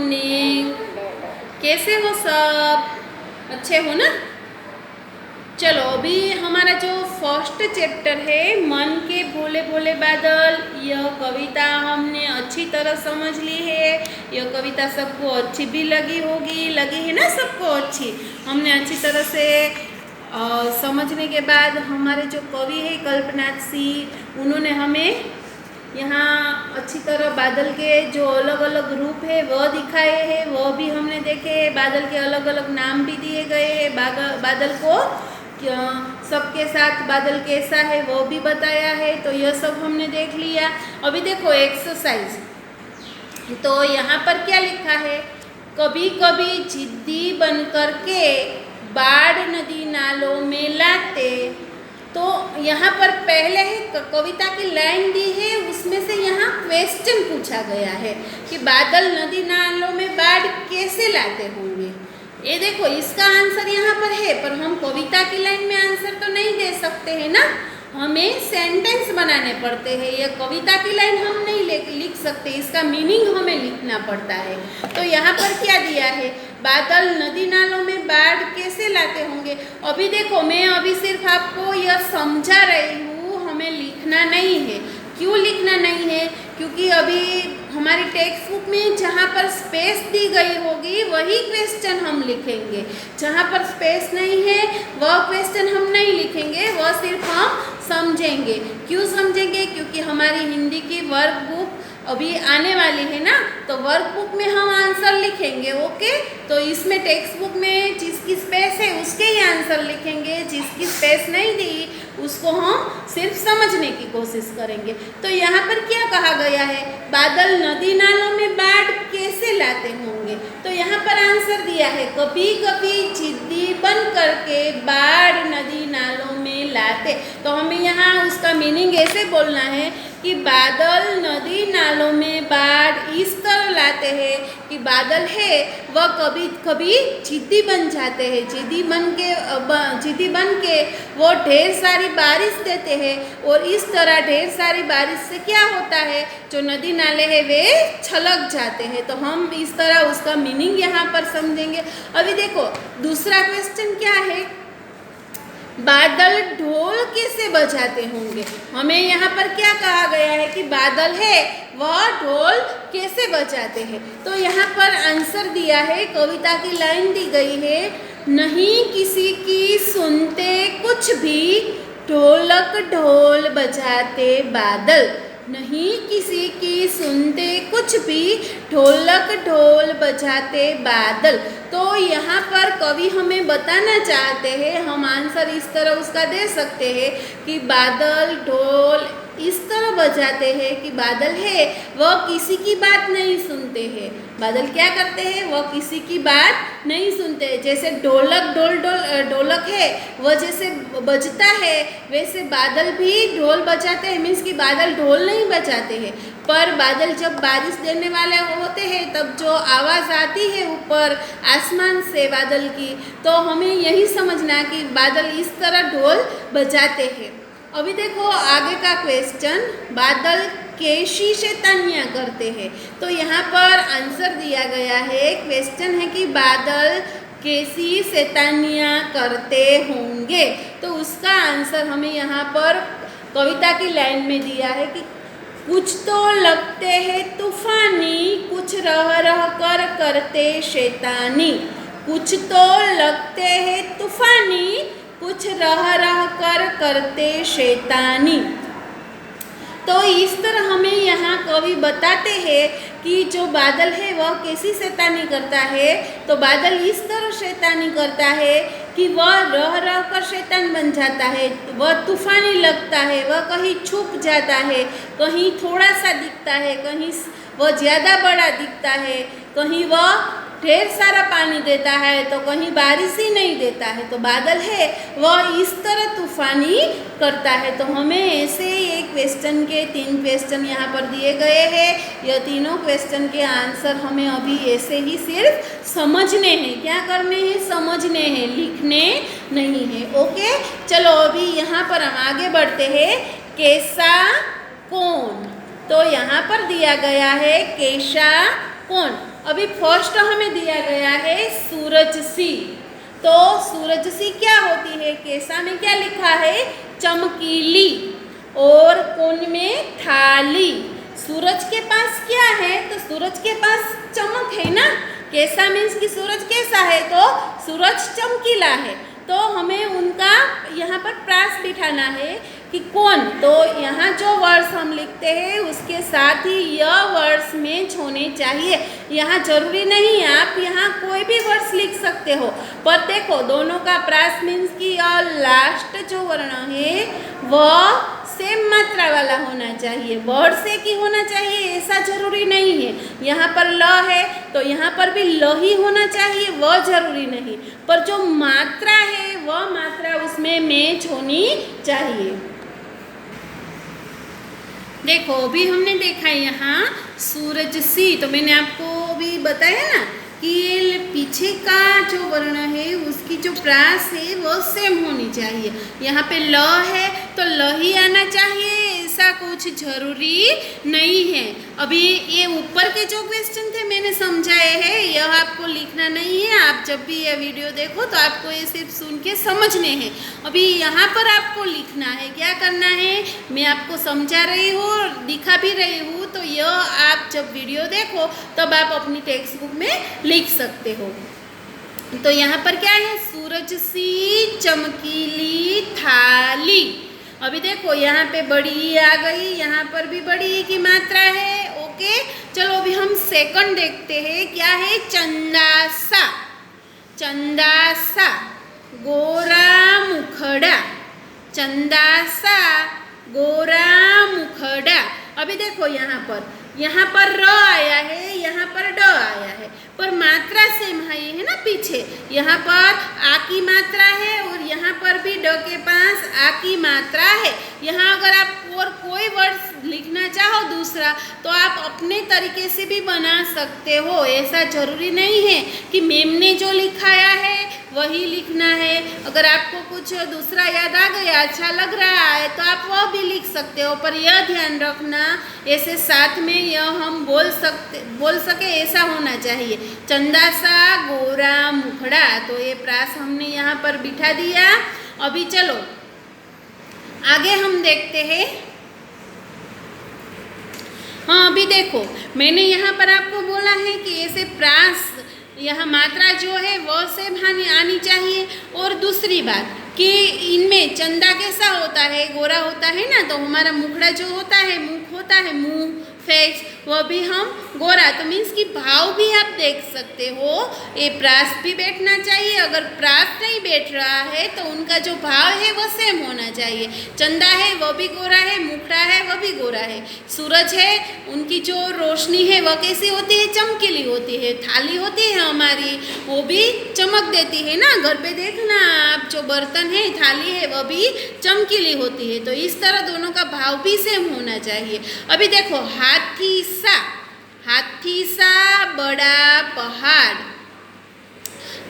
Morning. कैसे हो सब? अच्छे हो ना? चलो अभी हमारा जो फर्स्ट चैप्टर है मन के भोले भोले बादल, यह कविता हमने अच्छी तरह समझ ली है। यह कविता सबको अच्छी भी लगी है ना? सबको अच्छी हमने अच्छी तरह से समझने के बाद हमारे जो कवि है कल्पनाथ सिंह, उन्होंने हमें यहाँ अच्छी तरह बादल के जो अलग अलग रूप है वह दिखाए हैं, वह भी हमने देखे। बादल के अलग अलग नाम भी दिए गए हैं। बादल को सबके साथ बादल कैसा है वो भी बताया है। तो यह सब हमने देख लिया। अभी देखो एक्सरसाइज, तो यहाँ पर क्या लिखा है? कभी कभी जिद्दी बन कर के बाढ़ नदी नालों में लाते। तो यहाँ पर पहले है कविता की लाइन दी है, उसमें से यहाँ क्वेश्चन पूछा गया है कि बादल नदी नालों में बाढ़ कैसे लाते होंगे। ये देखो इसका आंसर यहाँ पर है, पर हम कविता की लाइन में आंसर तो नहीं दे सकते हैं ना, हमें सेंटेंस बनाने पड़ते हैं। ये कविता की लाइन हम नहीं लिख सकते, इसका मीनिंग हमें लिखना पड़ता है। तो यहाँ पर क्या दिया है? बादल नदी नालों में बाढ़ कैसे लाते होंगे। अभी देखो मैं अभी सिर्फ आपको यह समझा रही हूँ, हमें लिखना नहीं है। क्यों लिखना नहीं है? क्योंकि अभी हमारी टेक्स्ट बुक में जहाँ पर स्पेस दी गई होगी वही क्वेश्चन हम लिखेंगे। जहाँ पर स्पेस नहीं है वह क्वेश्चन हम नहीं लिखेंगे, वह सिर्फ हम समझेंगे। क्यों समझेंगे? क्योंकि हमारी हिंदी की वर्क बुक अभी आने वाली है ना, तो वर्क बुक में हम आंसर लिखेंगे। ओके, तो इसमें टेक्स्ट बुक में जिसकी स्पेस है उसके ही आंसर लिखेंगे, जिसकी स्पेस नहीं दी उसको हम सिर्फ समझने की कोशिश करेंगे। तो यहाँ पर क्या कहा गया है? बादल नदी नालों में बाढ़ कैसे लाते होंगे। तो यहाँ पर आंसर दिया है कभी कभी जिद्दी बन करके बाढ़ नदी नालों में लाते। तो हमें यहाँ उसका मीनिंग ऐसे बोलना है कि बादल नदी नालों में बाढ़ इस तरह लाते हैं कि बादल है वह कभी कभी जिद्दी बन जाते हैं। जिद्दी बन के वो ढेर सारी बारिश देते हैं, और इस तरह ढेर सारी बारिश से क्या होता है, जो नदी नाले हैं वे छलक जाते हैं। तो हम इस तरह उसका मीनिंग यहाँ पर समझेंगे। अभी देखो दूसरा क्वेश्चन क्या है? बादल ढोल कैसे बजाते होंगे। हमें यहाँ पर क्या कहा गया है कि बादल है वह ढोल कैसे बजाते हैं। तो यहाँ पर आंसर दिया है, कविता की लाइन दी गई है, नहीं किसी की सुनते कुछ भी ढोलक ढोल बजाते बादल। नहीं किसी की सुनते कुछ भी ढोलक ढोल बजाते बादल। तो यहाँ पर कवि हमें बताना चाहते हैं, हम आंसर इस तरह उसका दे सकते हैं कि बादल ढोल इस तरह बजाते हैं कि बादल है वह किसी की बात नहीं सुनते हैं। बादल क्या करते हैं? वह किसी की बात नहीं सुनते हैं। जैसे ढोलक है वह जैसे बजता है, वैसे बादल भी ढोल बजाते हैं। मीन्स कि बादल ढोल नहीं बजाते हैं, पर बादल जब बारिश देने वाले होते हैं तब जो आवाज़ आती है ऊपर आसमान से बादल की, तो हमें यही समझना कि बादल इस तरह ढोल बजाते हैं। अभी देखो आगे का क्वेश्चन, बादल कैसी शैतानियाँ करते हैं। तो यहाँ पर आंसर दिया गया है, क्वेश्चन है कि बादल कैसी शैतानियाँ करते होंगे। तो उसका आंसर हमें यहाँ पर कविता की लाइन में दिया है कि कुछ तो लगते हैं तूफानी, कुछ रह रह कर करते शैतानी। कुछ तो लगते हैं तूफानी, कुछ रह रह कर करते शैतानी। तो इस तरह हमें यहाँ कवि बताते हैं कि जो बादल है वह कैसी शैतानी करता है। तो बादल इस तरह शैतानी करता है कि वह रह रह कर शैतान बन जाता है, वह तूफानी लगता है, वह कहीं छुप जाता है, कहीं थोड़ा सा दिखता है, कहीं वह ज़्यादा बड़ा दिखता है, कहीं वह ढेर सारा पानी देता है तो कहीं बारिश ही नहीं देता है। तो बादल है वह इस तरह तूफानी करता है। तो हमें ऐसे एक क्वेश्चन के 3 क्वेश्चन यहाँ पर दिए गए हैं। यह तीनों क्वेश्चन के आंसर हमें अभी ऐसे ही सिर्फ समझने हैं। क्या करने हैं? समझने हैं, लिखने नहीं है। ओके, चलो अभी यहाँ पर हम आगे बढ़ते हैं। कैसा कौन, तो यहाँ पर दिया गया है कैसा कौन। अभी फर्स्ट हमें दिया गया है सूरजसी। तो सूरजसी क्या होती है? केसा में क्या लिखा है? चमकीली। और कोन में थाली। सूरज के पास क्या है? तो सूरज के पास चमक है ना। कैसा मीन्स कि सूरज कैसा है? तो सूरज चमकीला है। तो हमें उनका यहाँ पर प्रास बिठाना है कि कौन। तो यहाँ जो वर्ड्स हम लिखते हैं उसके साथ ही यह वर्ड्स मैच होने चाहिए। यहाँ जरूरी नहीं है, आप यहाँ कोई भी वर्ड्स लिख सकते हो, पर देखो दोनों का प्रास मीन्स कि लास्ट जो वर्ण है वह सेम मात्रा वाला होना चाहिए। वर्ड से की होना चाहिए ऐसा जरूरी नहीं है। यहाँ पर ल है तो यहाँ पर भी ल ही होना चाहिए, वह जरूरी नहीं, पर जो मात्रा है वह मात्रा उसमें मैच होनी चाहिए। देखो अभी हमने देखा यहाँ सूरजसी, तो मैंने आपको भी बताया ना कि पीछे का जो वर्ण है उसकी जो प्रास है वो सेम होनी चाहिए। यहाँ पे ल है तो ल ही आना चाहिए, ऐसा कुछ जरूरी नहीं है। अभी ये ऊपर के जो क्वेश्चन थे मैंने समझाए हैं, यह आपको लिखना नहीं है। आप जब भी यह वीडियो देखो तो आपको ये सिर्फ सुन के समझने हैं। अभी यहाँ पर आपको लिखना है, क्या करना है मैं आपको समझा रही हूँ, दिखा भी रही हूँ, तो यह आप जब वीडियो देखो तब आप अपनी टेक्स्ट बुक में लिख सकते हो। तो यहाँ पर क्या है? सूरजसी चमकीली थाली। अभी देखो यहाँ पे बड़ी आ गई, यहाँ पर भी बड़ी की मात्रा है। ओके, चलो अभी हम सेकंड देखते हैं। क्या है? चंदासा। चंदासा गोरा मुखड़ा। चंदासा गोरा मुखड़ा। अभी देखो यहाँ पर र आया है, यहाँ पर ड आया है, पर मात्रा सेम है ना। पीछे यहाँ पर आ की मात्रा है और यहाँ पर भी ड के पास आ की मात्रा है। यहाँ अगर आप और कोई वर्ड लिखना चाहो दूसरा तो आप अपने तरीके से भी बना सकते हो। ऐसा जरूरी नहीं है कि मैम ने जो लिखाया है वही लिखना है। अगर आपको कुछ दूसरा याद आ गया, अच्छा लग रहा है, तो आप वह भी लिख सकते हो, पर यह ध्यान रखना ऐसे साथ में यह हम बोल सके ऐसा होना चाहिए। चंदासा गोरा मुखड़ा, तो ये प्रास हमने यहाँ पर बिठा दिया। अभी चलो आगे हम देखते हैं। हाँ अभी देखो मैंने यहाँ पर आपको बोला है कि ऐसे प्रास यह मात्रा जो है वह से आनी चाहिए। और दूसरी बात कि इनमें चंदा कैसा होता है? गोरा होता है ना। तो हमारा मुखड़ा जो होता है, मुख होता है, मुंह फेस, वह भी हम गोरा। तो मीन्स कि भाव भी आप देख सकते हो, ये प्रास भी बैठना चाहिए। अगर प्रास नहीं बैठ रहा है तो उनका जो भाव है वह सेम होना चाहिए। चंदा है वह भी गोरा है, मुखड़ा है वह भी गोरा है। सूरज है, उनकी जो रोशनी है वह कैसी होती है? चमकीली होती है। थाली होती है हमारी, वो भी चमक देती है ना। घर पे देखना आप, जो बर्तन है, थाली है, वह भी चमकीली होती है। तो इस तरह दोनों का भाव भी सेम होना चाहिए। अभी देखो हाथी सा बड़ा पहाड़।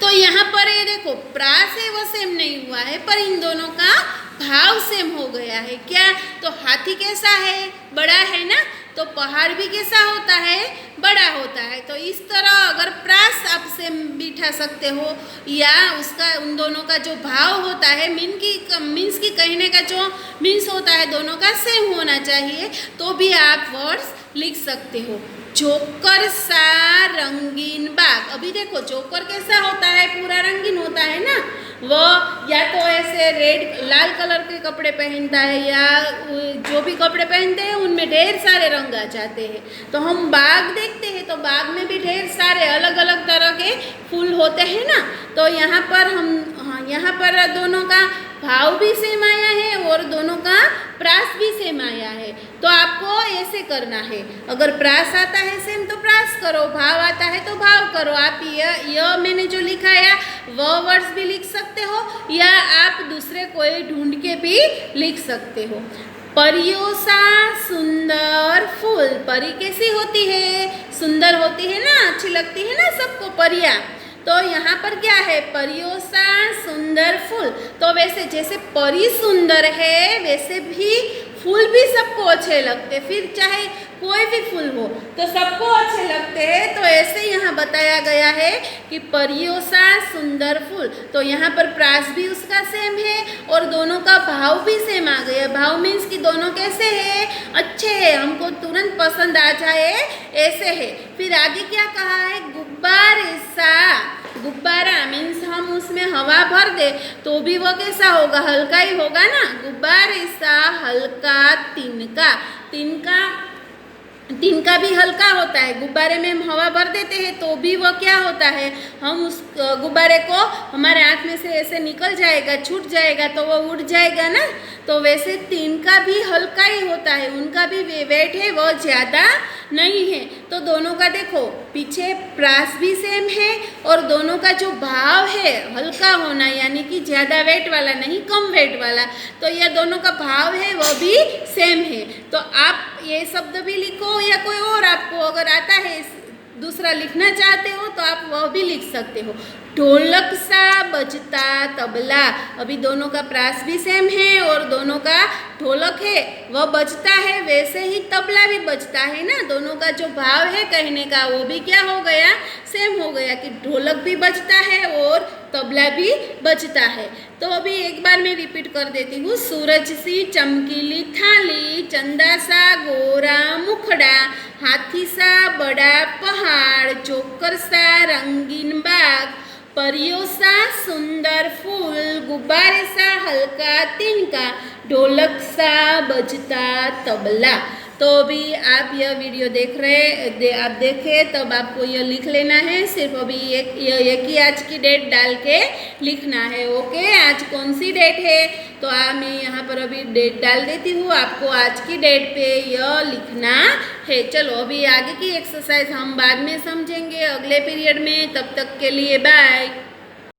तो यहाँ पर ये देखो प्रास है वो सेम नहीं हुआ है, पर इन दोनों का भाव सेम हो गया है। क्या? तो हाथी कैसा है? बड़ा है ना। तो पहाड़ भी कैसा होता है? बड़ा होता है। तो इस तरह अगर प्रास आप सेम बिठा सकते हो, या उसका उन दोनों का जो भाव होता है मीन्स की कहने का जो मीन्स होता है दोनों का सेम होना चाहिए, तो भी आप वर्ड्स लिख सकते हो। जोकर सा रंगीन बाग। अभी देखो जोकर कैसा होता है? पूरा रंगीन होता है ना। वह या तो ऐसे लाल कलर के कपड़े पहनता है, या जो भी कपड़े पहनते हैं उनमें ढेर सारे रंग आ जाते हैं। तो हम बाग देखते हैं तो बाग में भी ढेर सारे अलग अलग तरह के फूल होते हैं ना। तो यहाँ पर दोनों का भाव भी सेम आया है और दोनों का प्रास भी सेम आया है। तो आपको ऐसे करना है, अगर प्रास आता है सेम तो प्रास करो, भाव आता है तो भाव करो। आप यह मैंने जो लिखा है वह वर्ड्स भी लिख सकते हो, या आप दूसरे कोई ढूंढ के भी लिख सकते हो। परियों सा सुंदर फूल। परी कैसी होती है? सुंदर होती है ना, अच्छी लगती है ना सबको परियां। तो यहाँ पर क्या है? परियों सा सुंदर फूल। तो वैसे जैसे परी सुंदर है वैसे भी फूल भी सबको अच्छे लगते, फिर चाहे कोई भी फूल हो तो सबको अच्छे लगते हैं। तो ऐसे यहाँ बताया गया है कि परियों सा सुंदर फूल, तो यहाँ पर प्रास भी उसका सेम है और दोनों का भाव भी सेम आ गया। भाव मीन्स कि दोनों कैसे है, अच्छे है, हमको तुरंत पसंद आ जाए ऐसे है। फिर आगे क्या कहा है, गुब्बारे सा, गुब्बारा मीन्स हम उसमें हवा भर दे तो भी वो कैसा होगा, हल्का ही होगा ना। गुब्बारे सा हल्का तिनका, तिनका तिनका भी हल्का होता है। गुब्बारे में हम हवा भर देते हैं तो भी वो क्या होता है, हम उस गुब्बारे को हमारे हाथ में से ऐसे निकल जाएगा, छूट जाएगा तो वो उड़ जाएगा ना। तो वैसे तिनका भी हल्का ही होता है, उनका भी वेट है वो ज़्यादा नहीं है। तो दोनों का देखो पीछे प्रास भी सेम है और दोनों का जो भाव है हल्का होना, यानी कि ज़्यादा वेट वाला नहीं, कम वेट वाला, तो यह दोनों का भाव है वो भी सेम है। तो आप ये शब्द भी लिखो या कोई और आपको अगर आता है दूसरा लिखना चाहते हो तो आप वह भी लिख सकते हो। ढोलक सा बजता तबला, अभी दोनों का प्रास भी सेम है और दोनों का ढोलक है वह बजता है, वैसे ही तबला भी बजता है ना। दोनों का जो भाव है कहने का वो भी क्या हो गया, सेम हो गया कि ढोलक भी बजता है और तबला भी बजता है। तो अभी एक बार मैं रिपीट कर देती हूँ। सूरज सी चमकीली थाली, चंदा सा गोरा मुखड़ा, हाथी सा बड़ा पहाड़, चोकर सा रंगीन बाग, परियों सा सुंदर फूल, गुब्बारे सा हल्का तिनका, ढोलक सा बजता तबला। तो अभी आप यह वीडियो देख रहे आप देखें तब आपको यह लिख लेना है। सिर्फ अभी एक ही आज की डेट डाल के लिखना है। ओके, आज कौन सी डेट है तो मैं यहाँ पर अभी डेट डाल देती हूँ, आपको आज की डेट पे यह लिखना है। चलो अभी आगे की एक्सरसाइज हम बाद में समझेंगे अगले पीरियड में, तब तक के लिए बाय।